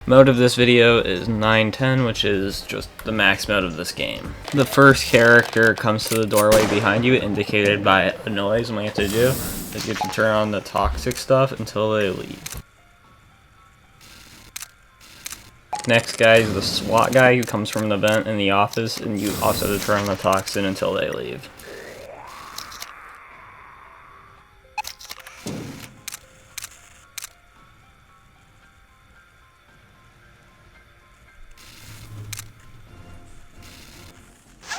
Mode of this video is 910, which is just the max mode of this game. The first character comes to the doorway behind you, indicated by a noise, and what you have to do is you have to turn on the toxic stuff until they leave. Next guy is the SWAT guy who comes from the vent in the office, and you also have to turn on the toxin until they leave.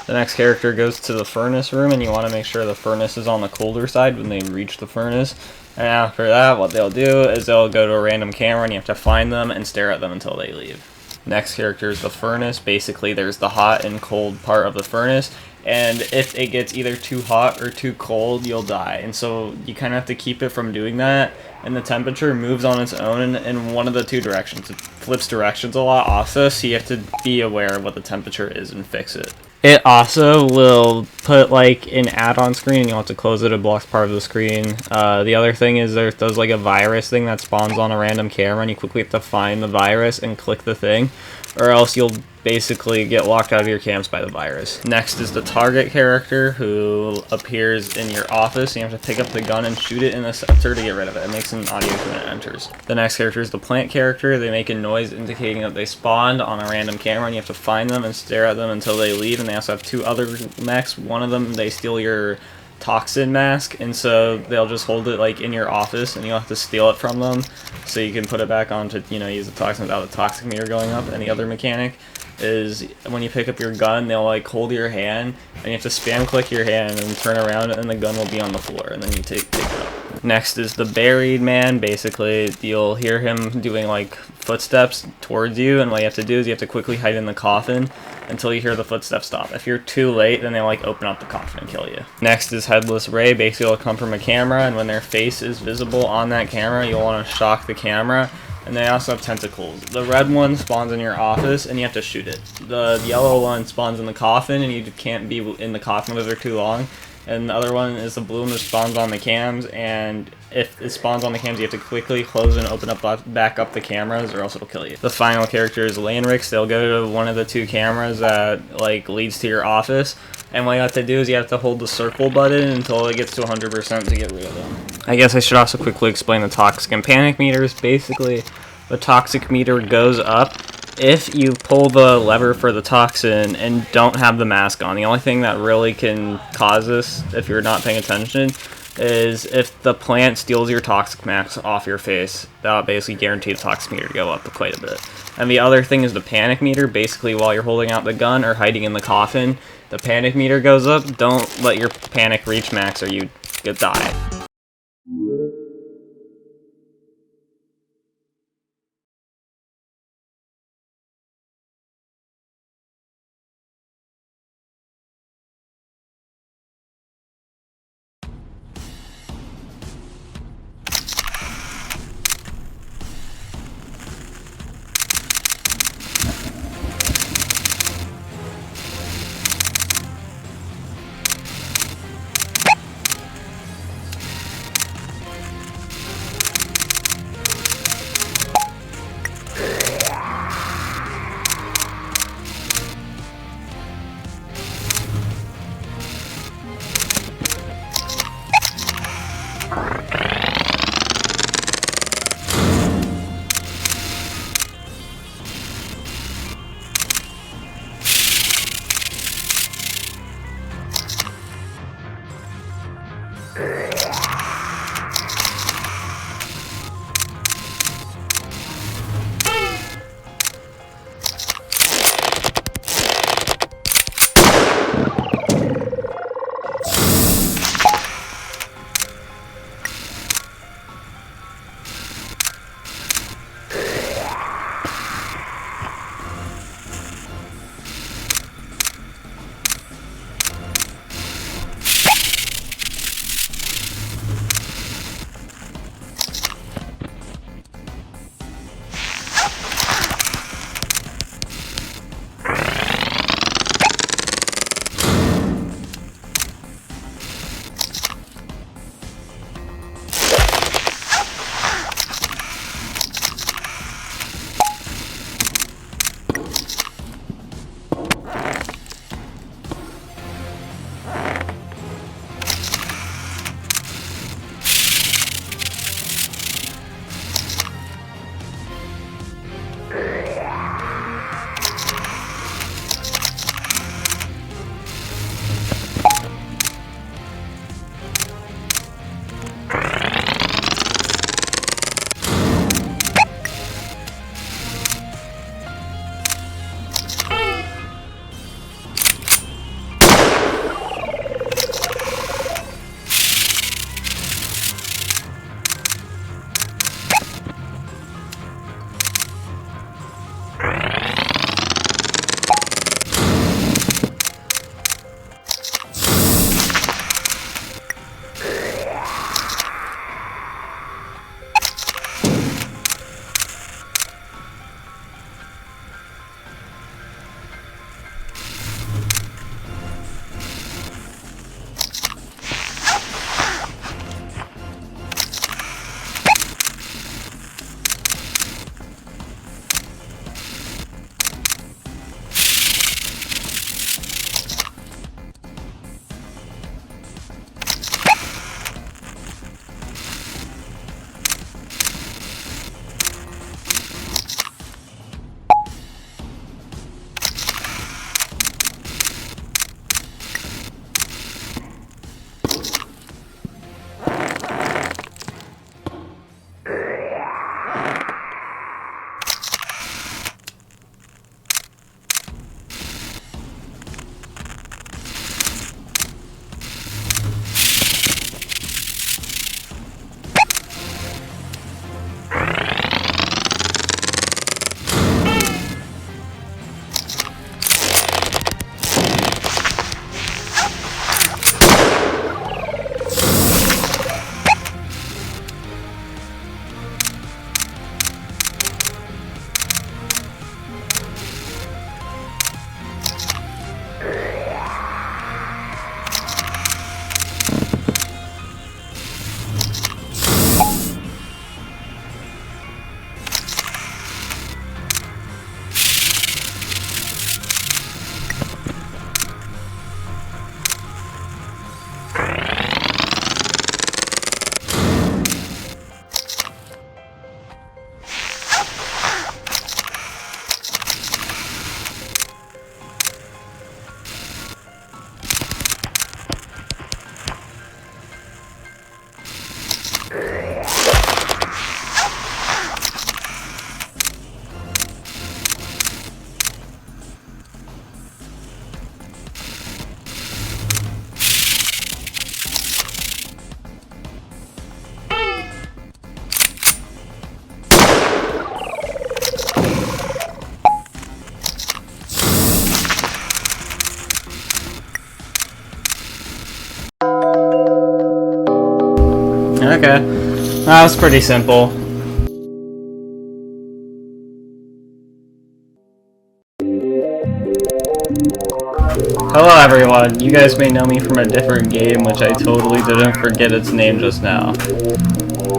The next character goes to the furnace room, and you want to make sure the furnace is on the colder side when they reach the furnace. And after that, what they'll do is they'll go to a random camera, and you have to find them and stare at them until they leave. Next character is the furnace. Basically, there's the hot and cold part of the furnace, and if it gets either too hot or too cold, you'll die. And so you kind of have to keep it from doing that, and the temperature moves on its own in one of the two directions. It flips directions a lot also, so you have to be aware of what the temperature is and fix it. It also will put like an add-on screen, and you'll have to close it. It blocks part of the screen. The other thing is there's like a virus thing that spawns on a random camera, and you quickly have to find the virus and click the thing, or else you'll basically get locked out of your camps by the virus. Next is the target character, who appears in your office, and you have to pick up the gun and shoot it in the center to get rid of it. It makes an audio when it enters. The next character is the plant character. They make a noise indicating that they spawned on a random camera, and you have to find them and stare at them until they leave. And they also have two other mechs. One of them, they steal your toxin mask, and so they'll just hold it like in your office, and you'll have to steal it from them so you can put it back on to, use the toxin without the toxic meter going up. And the other mechanic is when you pick up your gun, they'll like hold your hand, and you have to spam click your hand and turn around, and the gun will be on the floor, and then you take it up. Next is the buried man. Basically, you'll hear him doing like footsteps towards you, and what you have to do is you have to quickly hide in the coffin until you hear the footsteps stop. If you're too late, then they like open up the coffin and kill you. Next is headless ray. Basically, it'll come from a camera, and when their face is visible on that camera, you'll want to shock the camera. And they also have tentacles. The red one spawns in your office, and you have to shoot it. The yellow one spawns in the coffin, and you can't be in the coffin if they're too long. And the other one is the blue one that spawns on the cams, and if it spawns on the cams, you have to quickly close and open up back up the cameras, or else it'll kill you. The final character is Lanrix. They'll go to one of the two cameras that like leads to your office, and what you have to do is you have to hold the circle button until it gets to 100% to get rid of them. I guess I should also quickly explain the toxic and panic meters. Basically, the toxic meter goes up if you pull the lever for the toxin and don't have the mask on. The only thing that really can cause this, if you're not paying attention, is if the plant steals your toxic mask off your face. That'll basically guarantee the toxic meter to go up quite a bit. And the other thing is the panic meter. Basically, while you're holding out the gun or hiding in the coffin, the panic meter goes up. Don't let your panic reach max, or you could die. Okay. That was pretty simple. Hello everyone, you guys may know me from a different game which I totally didn't forget its name just now.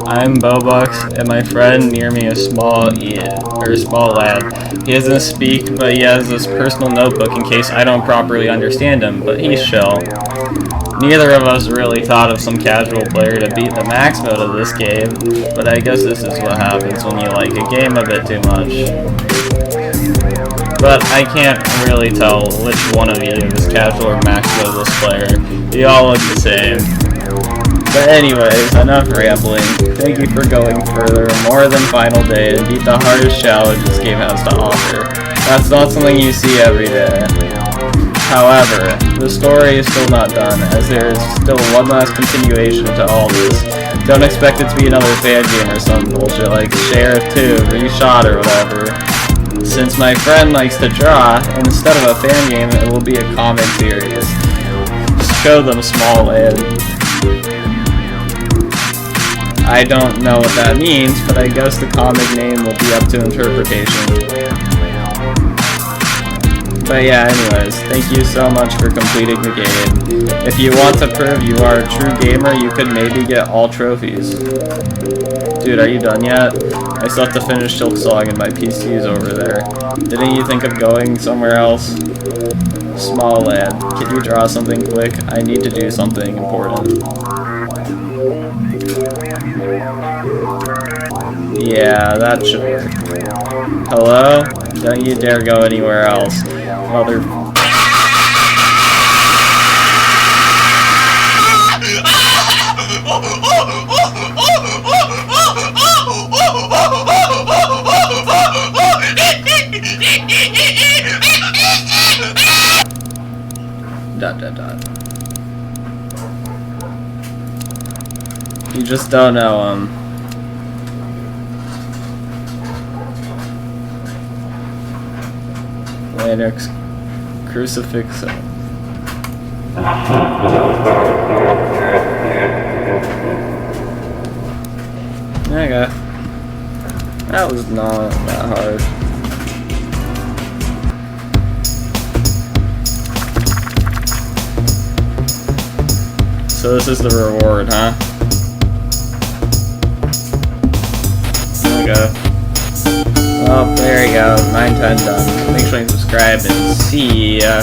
I'm Bobux, and my friend near me is small lad. He doesn't speak, but he has this personal notebook in case I don't properly understand him, but he's chill. Neither of us really thought of some casual player to beat the max mode of this game, but I guess this is what happens when you like a game a bit too much. But I can't really tell which one of you is casual or max modalist player. You all look the same. But anyways, enough rambling. Thank you for going further, more than final day, and beat the hardest challenge this game has to offer. That's not something you see every day. However, the story is still not done, as there is still one last continuation to all this. Don't expect it to be another fan game or some bullshit like Sheriff 2, Reshot, or whatever. Since my friend likes to draw, instead of a fan game, it will be a comic series. Just show them small land. I don't know what that means, but I guess the comic name will be up to interpretation. But yeah, anyways, thank you so much for completing the game. If you want to prove you are a true gamer, you could maybe get all trophies. Dude, are you done yet? I still have to finish Silk Song and my PC is over there. Didn't you think of going somewhere else? Small lad, can you draw something quick? I need to do something important. Yeah, that should work. Hello? Don't you dare go anywhere else. Mother... You just don't know him. Linux crucifix. Okay. That was not that hard. So this is the reward, huh? Okay. Well, there you go. 9/10 done. Make sure you subscribe and see ya.